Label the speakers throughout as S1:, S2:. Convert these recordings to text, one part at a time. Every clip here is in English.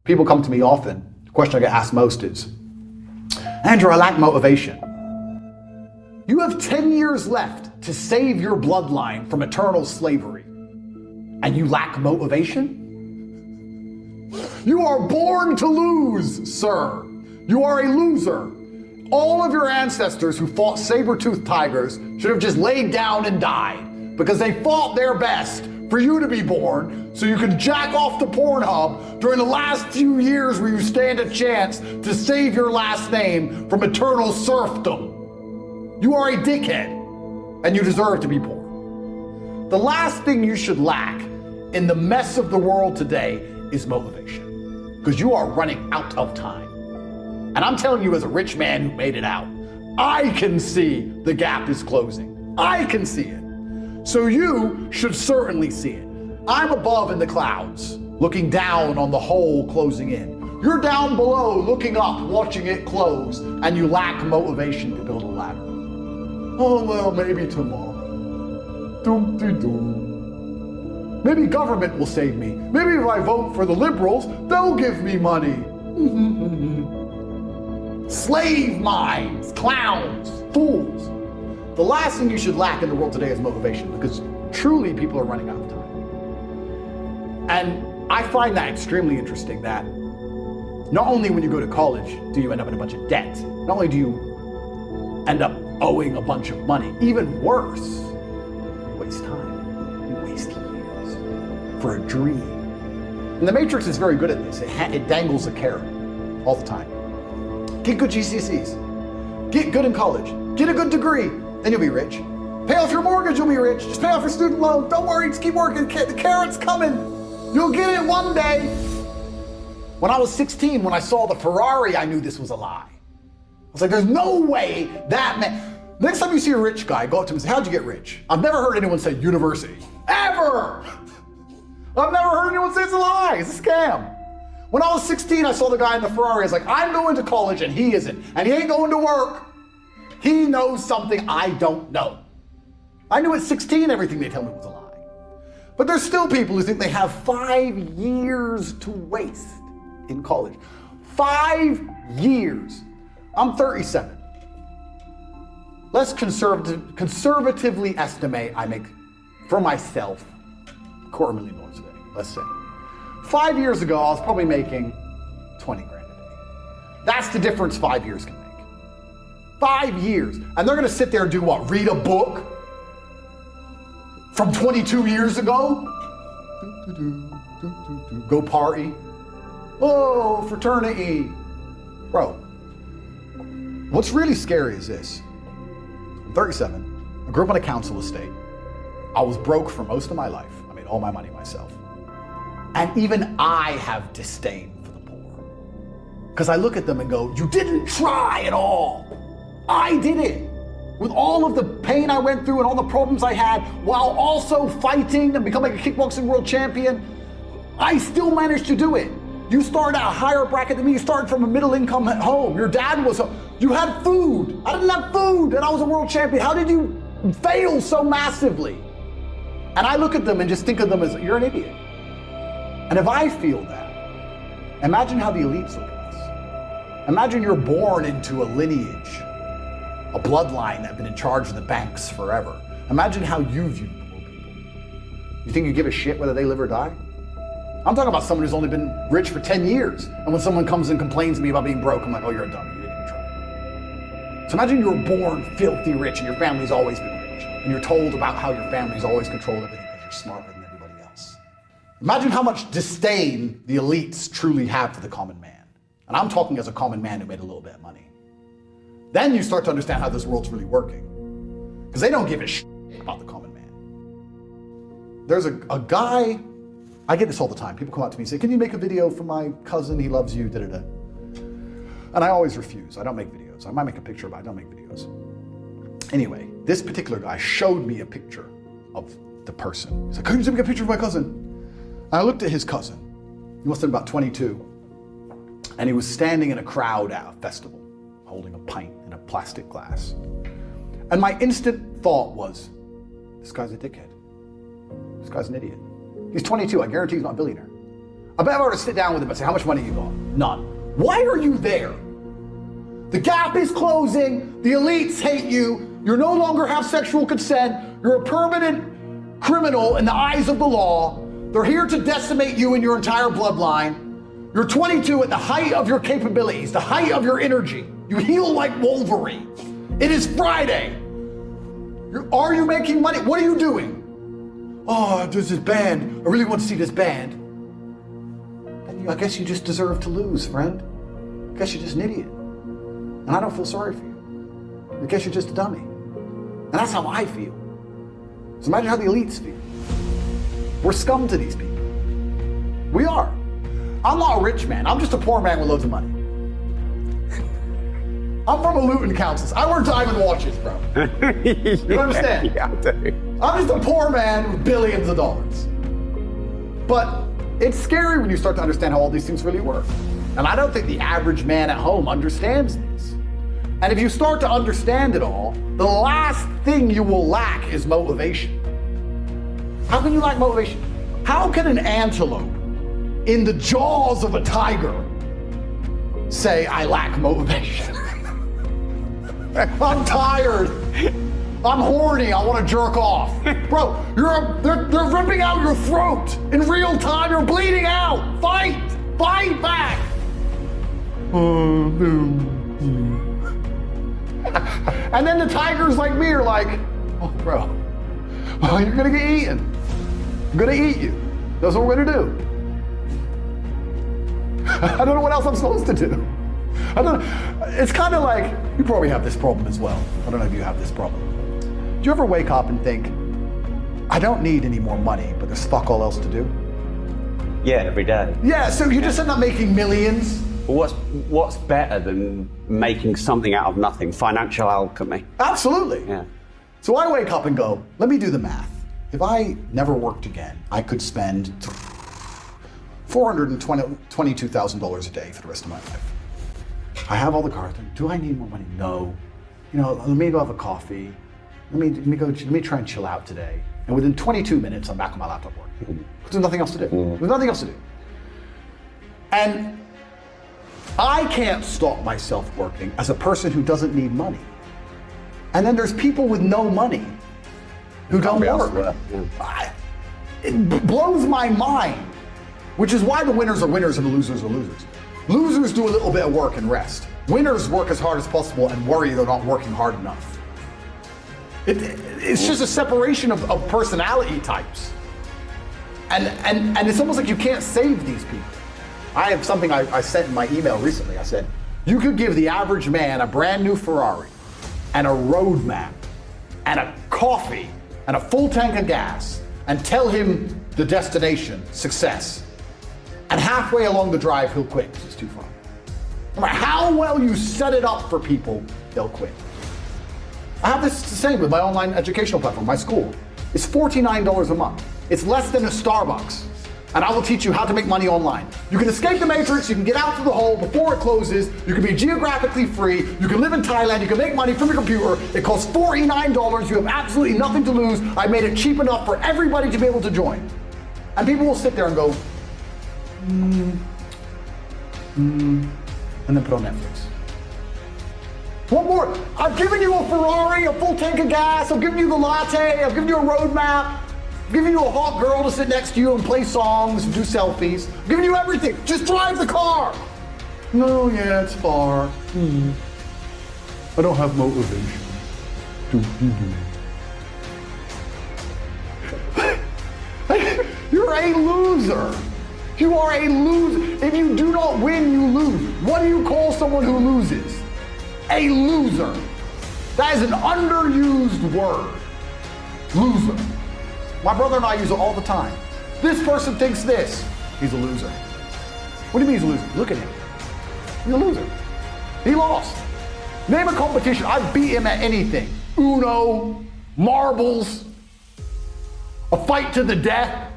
S1: People come to me often. The question I get asked most is, Andrew, I lack motivation. You have 10 years left to save your bloodline from eternal slavery, and you lack motivation? You are born to lose, sir. You are a loser. All of your ancestors who fought saber-toothed tigers should have just laid down and died because they fought their best for you to be born so you could jack off to Pornhub during the last few years where you stand a chance to save your last name from eternal serfdom. You are a dickhead and you deserve to be poor. The last thing you should lack in the mess of the world today is motivation, because you are running out of time. And I'm telling you, as a rich man who made it out, I can see the gap is closing. I can see it. So you should certainly see it. I'm above in the clouds, looking down on the hole closing in. You're down below, looking up, watching it close, and you lack motivation to build a ladder. Oh, well, maybe tomorrow. Doom-de-doom. Maybe government will save me. Maybe if I vote for the liberals, they'll give me money. Slave minds, clowns, fools. The last thing you should lack in the world today is motivation, because truly people are running out of time. And I find that extremely interesting, that not only when you go to college do you end up in a bunch of debt, not only do you end up owing a bunch of money, even worse, you waste time, you waste years for a dream. And the Matrix is very good at this. It dangles a carrot all the time. Get good GCSEs, get good in college, get a good degree, then you'll be rich. Pay off your mortgage, you'll be rich. Just pay off your student loan. Don't worry, just keep working. The carrot's coming. You'll get it one day. When I was 16, when I saw the Ferrari, I knew this was a lie. I was like, there's no way that man. Next time you see a rich guy, go up to him and say, how'd you get rich? I've never heard anyone say university. Ever! I've never heard anyone say it's a lie. It's a scam. When I was 16, I saw the guy in the Ferrari. I was like, I'm going to college and he isn't. And he ain't going to work. He knows something I don't know. I knew at 16 everything they tell me was a lie. But there's still people who think they have 5 years to waste in college. 5 years. I'm 37. Let's conservatively estimate I make, for myself, $250,000 a day, let's say. 5 years ago, I was probably making 20 grand a day. That's the difference 5 years can make. 5 years. And they're gonna sit there and do what? Read a book from 22 years ago? Go party? Oh, fraternity. Bro, what's really scary is this. I'm 37, I grew up on a council estate. I was broke for most of my life. I made all my money myself. And even I have disdain for the poor. Because I look at them and go, you didn't try at all. I did it. With all of the pain I went through and all the problems I had, while also fighting and becoming a kickboxing world champion, I still managed to do it. You started at a higher bracket than me. You started from a middle income home. Your dad you had food. I didn't have food and I was a world champion. How did you fail so massively? And I look at them and just think of them as, you're an idiot. And if I feel that, imagine how the elites look at us. Imagine you're born into a lineage, a bloodline that have been in charge of the banks forever. Imagine how you view poor people. You think you give a shit whether they live or die? I'm talking about someone who's only been rich for 10 years. And when someone comes and complains to me about being broke, I'm like, oh, you're a dummy, you didn't even try. So imagine you were born filthy rich and your family's always been rich. And you're told about how your family's always controlled everything because you're smarter than everybody else. Imagine how much disdain the elites truly have for the common man. And I'm talking as a common man who made a little bit of money. Then you start to understand how this world's really working. Because they don't give a shit about the common man. There's a guy, I get this all the time. People come up to me and say, can you make a video for my cousin? He loves you, da-da-da. And I always refuse. I don't make videos. I might make a picture, but I don't make videos. Anyway, this particular guy showed me a picture of the person. He's like, could you make a picture of my cousin? And I looked at his cousin. He must have been about 22. And he was standing in a crowd at a festival, holding a pint in a plastic glass. And my instant thought was, this guy's a dickhead. This guy's an idiot. He's 22, I guarantee he's not a billionaire. I bet if I were to sit down with him and say, how much money you got? None. Why are you there? The gap is closing. The elites hate you. You no longer have sexual consent. You're a permanent criminal in the eyes of the law. They're here to decimate you and your entire bloodline. You're 22 at the height of your capabilities, the height of your energy. You heal like Wolverine. It is Friday. Are you making money? What are you doing? Oh, there's this band. I really want to see this band. And I guess you just deserve to lose, friend. I guess you're just an idiot. And I don't feel sorry for you. I guess you're just a dummy. And that's how I feel. So imagine how the elites feel. We're scum to these people. We are. I'm not a rich man. I'm just a poor man with loads of money. I'm from a Luton Council. I wear diamond watches, bro. You understand?
S2: Yeah, I do.
S1: I'm just a poor man with billions of dollars. But it's scary when you start to understand how all these things really work. And I don't think the average man at home understands this. And if you start to understand it all, the last thing you will lack is motivation. How can you lack motivation? How can an antelope in the jaws of a tiger say, I lack motivation? I'm tired. I'm horny. I want to jerk off. Bro, they're ripping out your throat in real time. You're bleeding out. Fight back. And then the tigers like me are like, oh, bro, well, you're going to get eaten. I'm going to eat you. That's what we're going to do. I don't know what else I'm supposed to do. I don't know. It's kind of like, you probably have this problem as well. I don't know if you have this problem. Do you ever wake up and think, I don't need any more money, but there's fuck all else to do?
S2: Yeah, every day.
S1: Yeah, so you just end up making millions.
S2: Well, what's better than making something out of nothing? Financial alchemy.
S1: Absolutely.
S2: Yeah.
S1: So I wake up and go, let me do the math. If I never worked again, I could spend $422,000 a day for the rest of my life. I have all the cars. Do I need more money? No. You know, let me go have a coffee. Let me try and chill out today. And within 22 minutes, I'm back on my laptop working. There's nothing else to do. There's nothing else to do. And I can't stop myself working as a person who doesn't need money. And then there's people with no money who don't work. It blows my mind, which is why the winners are winners and the losers are losers. Losers do a little bit of work and rest. Winners work as hard as possible and worry they're not working hard enough. It's just a separation of personality types. And it's almost like you can't save these people. I have something I sent in my email recently. I said, you could give the average man a brand new Ferrari and a roadmap and a coffee and a full tank of gas and tell him the destination, success. And halfway along the drive, he'll quit because it's too far. No matter how well you set it up for people, they'll quit. I have this the same with my online educational platform, my school. It's $49 a month. It's less than a Starbucks. And I will teach you how to make money online. You can escape the matrix, you can get out through the hole before it closes, you can be geographically free, you can live in Thailand, you can make money from your computer. It costs $49, you have absolutely nothing to lose. I made it cheap enough for everybody to be able to join. And people will sit there and go, and then put on Netflix. What more? I've given you a Ferrari, a full tank of gas, I've given you the latte, I've given you a roadmap, I've given you a hot girl to sit next to you and play songs and do selfies. I've given you everything. Just drive the car. No, yeah, it's far. I don't have motivation. You're a loser. You are a loser. If you do not win, you lose. What do you call someone who loses? A loser. That is an underused word. Loser. My brother and I use it all the time. This person thinks this. He's a loser. What do you mean he's a loser? Look at him. He's a loser. He lost. Name a competition. I beat him at anything. Uno, marbles, a fight to the death.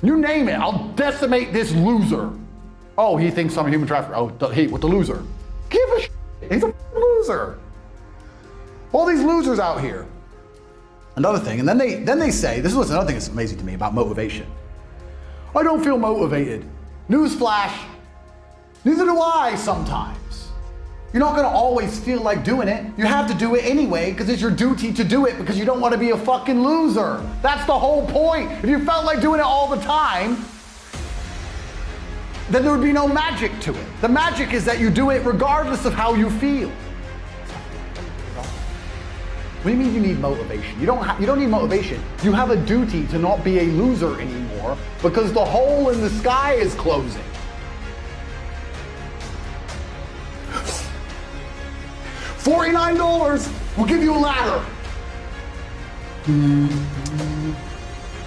S1: You name it. I'll decimate this loser. Oh, he thinks I'm a human trafficker. Oh, he with the loser. Give a shit. He's a loser. All these losers out here. Another thing, and then they say, this is what's another thing that's amazing to me about motivation. I don't feel motivated. Newsflash, neither do I sometimes. You're not gonna always feel like doing it. You have to do it anyway because it's your duty to do it because you don't want to be a fucking loser. That's the whole point. If you felt like doing it all the time, then there would be no magic to it. The magic is that you do it regardless of how you feel. What do you mean you need motivation? You don't need motivation. You have a duty to not be a loser anymore because the hole in the sky is closing. $49, we'll give you a ladder.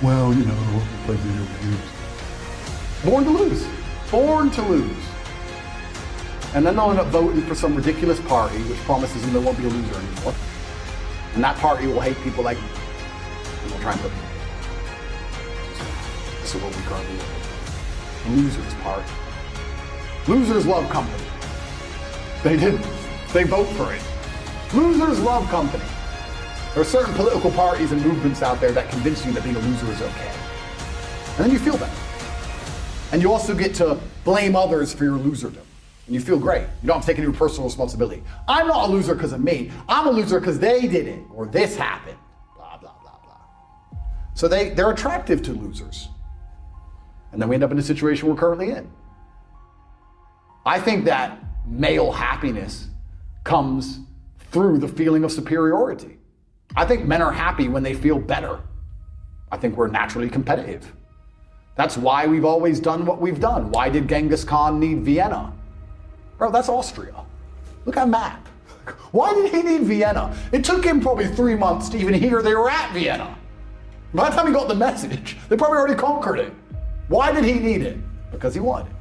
S1: Well, you know, play video games. Born to lose. Born to lose. And then they'll end up voting for some ridiculous party which promises them they won't be a loser anymore. And that party will hate people like me. And they'll try and put me in. This is what we currently live in. Losers party. Losers love company. They didn't. They vote for it. Losers love company. There are certain political parties and movements out there that convince you that being a loser is okay. And then you feel better. And you also get to blame others for your loserdom. And you feel great. You don't have to take any personal responsibility. I'm not a loser because of me. I'm a loser because they did it, or this happened, blah, blah, blah, blah. So they're attractive to losers. And then we end up in the situation we're currently in. I think that male happiness comes through the feeling of superiority. I think men are happy when they feel better. I think we're naturally competitive. That's why we've always done what we've done. Why did Genghis Khan need Vienna? Bro, that's Austria. Look at a map. Why did he need Vienna? It took him probably 3 months to even hear they were at Vienna. By the time he got the message, they probably already conquered it. Why did he need it? Because he wanted it.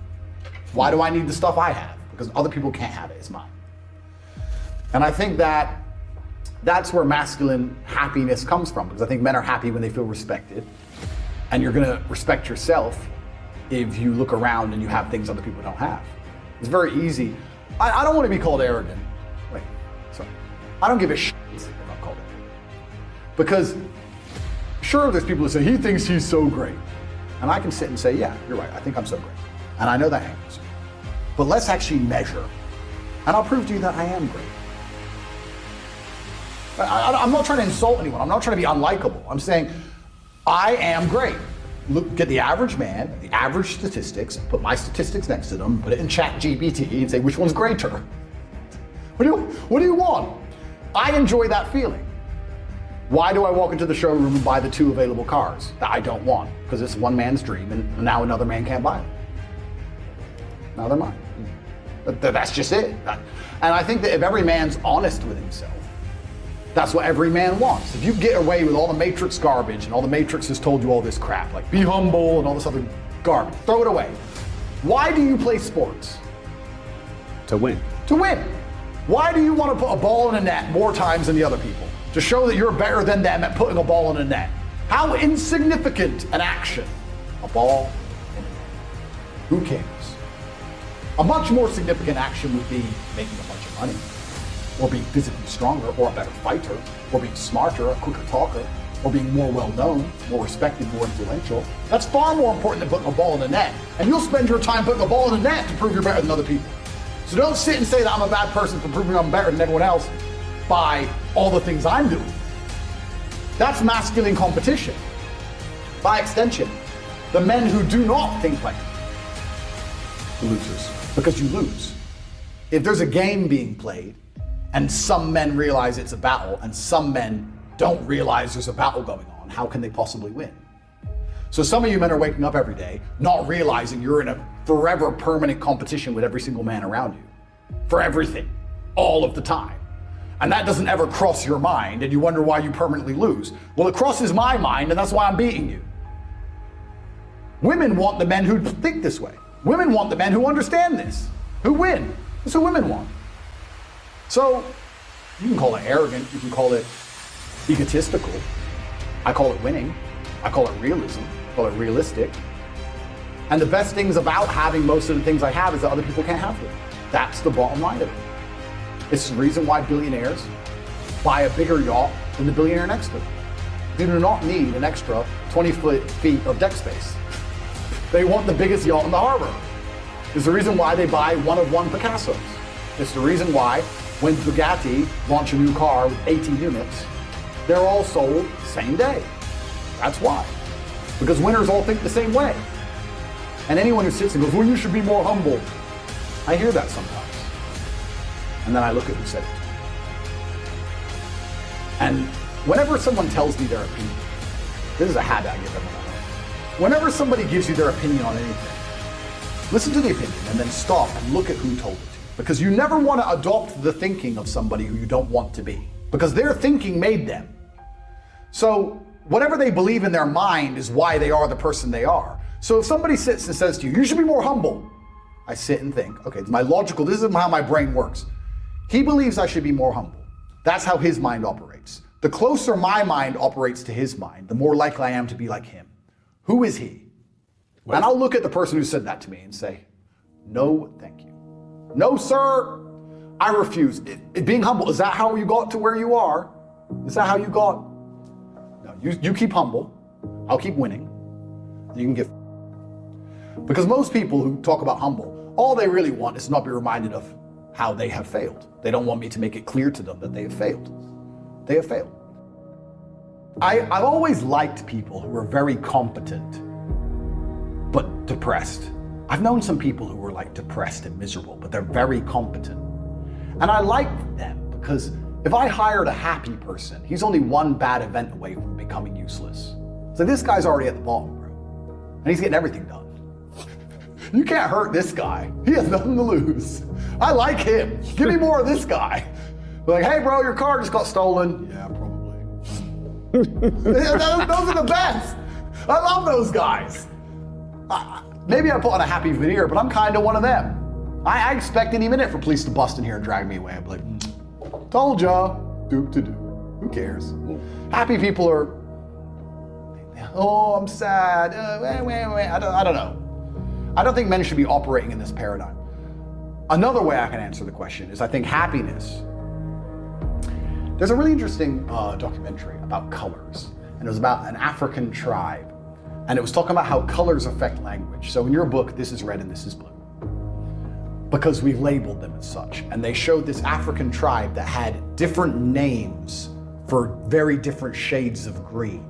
S1: Why do I need the stuff I have? Because other people can't have it, it's mine. And I think that that's where masculine happiness comes from, because I think men are happy when they feel respected. And you're gonna respect yourself if you look around and you have things other people don't have. It's very easy. I don't want to be called arrogant. Wait, sorry. I don't give a shit if I'm called arrogant. Because sure, there's people who say, he thinks he's so great. And I can sit and say, yeah, you're right, I think I'm so great. And I know that angers you. But let's actually measure. And I'll prove to you that I am great. I'm not trying to insult anyone. I'm not trying to be unlikable. I'm saying I am great. Look at the average man, the average statistics, put my statistics next to them, put it in ChatGPT and say which one's greater. What do you want? I enjoy that feeling. Why do I walk into the showroom and buy the 2 available cars that I don't want? Because it's one man's dream and now another man can't buy them. Now they're mine. That's just it. And I think that if every man's honest with himself, that's what every man wants. If you get away with all the Matrix garbage and all the Matrix has told you all this crap, like be humble and all this other garbage, throw it away. Why do you play sports?
S2: To win.
S1: To win. Why do you want to put a ball in a net more times than the other people? To show that you're better than them at putting a ball in a net. How insignificant an action. A ball in a net. Who cares? A much more significant action would be making a bunch of money, or being physically stronger, or a better fighter, or being smarter, a quicker talker, or being more well-known, more respected, more influential. That's far more important than putting a ball in the net. And you'll spend your time putting a ball in the net to prove you're better than other people. So don't sit and say that I'm a bad person for proving I'm better than everyone else by all the things I'm doing. That's masculine competition. By extension, the men who do not think like you, losers, because you lose. If there's a game being played, and some men realize it's a battle, and some men don't realize there's a battle going on, how can they possibly win? So some of you men are waking up every day not realizing you're in a forever permanent competition with every single man around you. For everything. All of the time. And that doesn't ever cross your mind, and you wonder why you permanently lose. Well, it crosses my mind, and that's why I'm beating you. Women want the men who think this way. Women want the men who understand this, who win. That's what women want. So, you can call it arrogant, you can call it egotistical. I call it winning. I call it realism. I call it realistic. And the best things about having most of the things I have is that other people can't have them. That's the bottom line of it. It's the reason why billionaires buy a bigger yacht than the billionaire next to them. They do not need an extra 20 feet of deck space. They want the biggest yacht in the harbor. It's the reason why they buy one-of-one Picassos. It's the reason why when Bugatti launch a new car with 80 units, they're all sold same day. That's why. Because winners all think the same way. And anyone who sits and goes, well, you should be more humble. I hear that sometimes. And then I look at who said it. And whenever someone tells me their opinion, this is a habit I give everyone. Whenever somebody gives you their opinion on anything, listen to the opinion and then stop and look at who told it to you. Because you never want to adopt the thinking of somebody who you don't want to be. Because their thinking made them. So whatever they believe in their mind is why they are the person they are. So if somebody sits and says to you, you should be more humble, I sit and think, okay, this is how my brain works. He believes I should be more humble. That's how his mind operates. The closer my mind operates to his mind, the more likely I am to be like him. Who is he? Well, and I'll look at the person who said that to me and say, no, thank you. No, sir, I refuse. Being humble, is that how you got to where you are? Is that how you got? No, you keep humble. I'll keep winning. You can give. Because most people who talk about humble, all they really want is to not be reminded of how they have failed. They don't want me to make it clear to them that they have failed. They have failed. I've always liked people who are very competent, but depressed. I've known some people who were like depressed and miserable, but they're very competent. And I like them because if I hired a happy person, he's only one bad event away from becoming useless. So this guy's already at the bottom, bro. And he's getting everything done. You can't hurt this guy. He has nothing to lose. I like him. Give me more of this guy. Like, hey bro, your car just got stolen. Yeah, probably. Those are the best. I love those guys. Maybe I put on a happy veneer, but I'm kind of one of them. I expect any minute for police to bust in here and drag me away. I'm like, told ya. Doop-to-do. Who cares? Happy people are, oh, I'm sad. I don't know. I don't think men should be operating in this paradigm. Another way I can answer the question is I think happiness. There's a really interesting documentary about colors, and it was about an African tribe, and it was talking about how colors affect language. So in your book, this is red and this is blue, because we've labeled them as such. And they showed this African tribe that had different names for very different shades of green.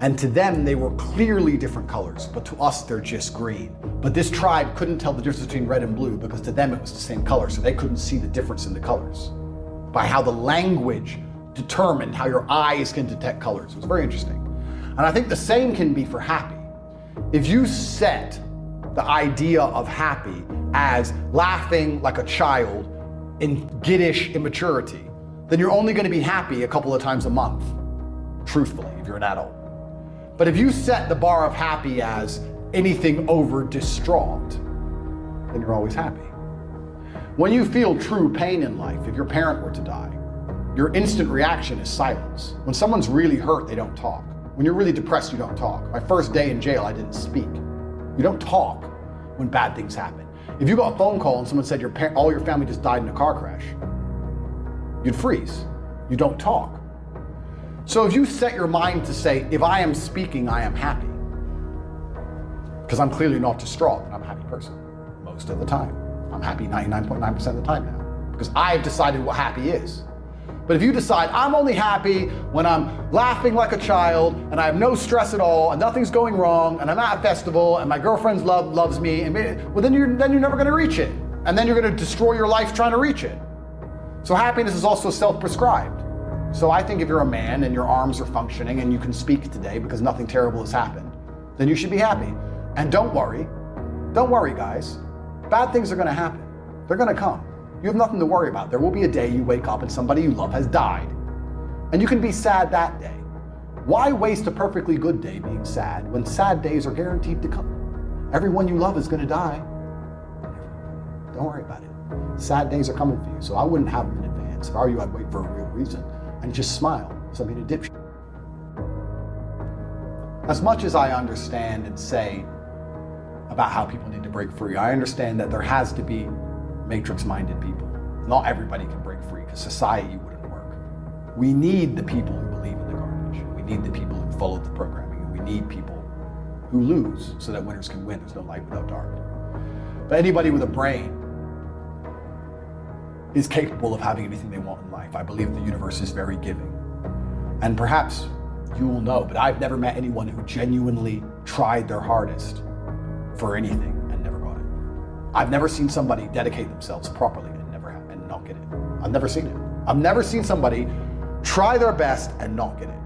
S1: And to them, they were clearly different colors, but to us, they're just green. But this tribe couldn't tell the difference between red and blue because to them, it was the same color, so they couldn't see the difference in the colors by how the language determined how your eyes can detect colors. It was very interesting. And I think the same can be for happy. If you set the idea of happy as laughing like a child in giddish immaturity, then you're only going to be happy a couple of times a month, truthfully, if you're an adult. But if you set the bar of happy as anything over distraught, then you're always happy. When you feel true pain in life, if your parent were to die, your instant reaction is silence. When someone's really hurt, they don't talk. When you're really depressed, you don't talk. My first day in jail, I didn't speak. You don't talk when bad things happen. If you got a phone call and someone said all your family just died in a car crash, you'd freeze. You don't talk. So if you set your mind to say, if I am speaking, I am happy, because I'm clearly not distraught, and I'm a happy person most of the time. I'm happy 99.9% of the time now, because I've decided what happy is. But if you decide, I'm only happy when I'm laughing like a child, and I have no stress at all, and nothing's going wrong, and I'm at a festival, and my girlfriend's loves me, and well, then you're never gonna reach it. And then you're gonna destroy your life trying to reach it. So happiness is also self-prescribed. So I think if you're a man and your arms are functioning and you can speak today because nothing terrible has happened, then you should be happy. And don't worry guys, bad things are gonna happen. They're gonna come. You have nothing to worry about. There will be a day you wake up and somebody you love has died. And you can be sad that day. Why waste a perfectly good day being sad when sad days are guaranteed to come? Everyone you love is gonna die. Don't worry about it. Sad days are coming for you, so I wouldn't have them in advance. If I were you, I'd wait for a real reason and just smile, something to dipshit. As much as I understand and say about how people need to break free, I understand that there has to be matrix-minded people. Not everybody can break free because society wouldn't work. We need the people who believe in the garbage. We need the people who follow the programming. And we need people who lose so that winners can win. There's no light without dark. But anybody with a brain is capable of having anything they want in life. I believe the universe is very giving. And perhaps you will know, but I've never met anyone who genuinely tried their hardest for anything and never got it. I've never seen somebody dedicate themselves properly and not get it. I've never seen it. I've never seen somebody try their best and not get it.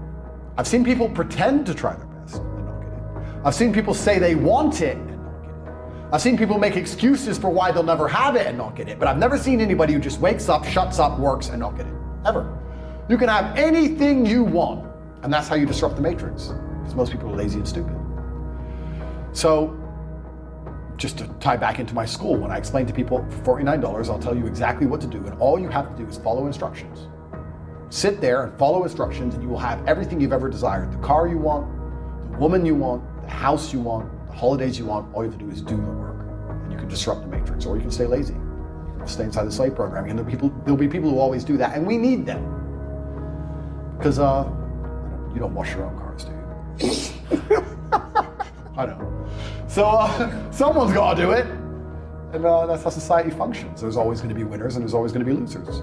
S1: I've seen people pretend to try their best and not get it. I've seen people say they want it and not get it. I've seen people make excuses for why they'll never have it and not get it, but I've never seen anybody who just wakes up, shuts up, works, and not get it, ever. You can have anything you want, and that's how you disrupt the matrix, because most people are lazy and stupid. So, just to tie back into my school, when I explain to people, for $49, I'll tell you exactly what to do, and all you have to do is follow instructions. Sit there and follow instructions, and you will have everything you've ever desired. The car you want, the woman you want, the house you want, the holidays you want. All you have to do is do the work, and you can disrupt the matrix, or you can stay lazy. You can stay inside the slave programming, and there'll be people who always do that, and we need them. Because you don't wash your own cars, do you? I know. So someone's got to do it, and that's how society functions. There's always going to be winners, and there's always going to be losers.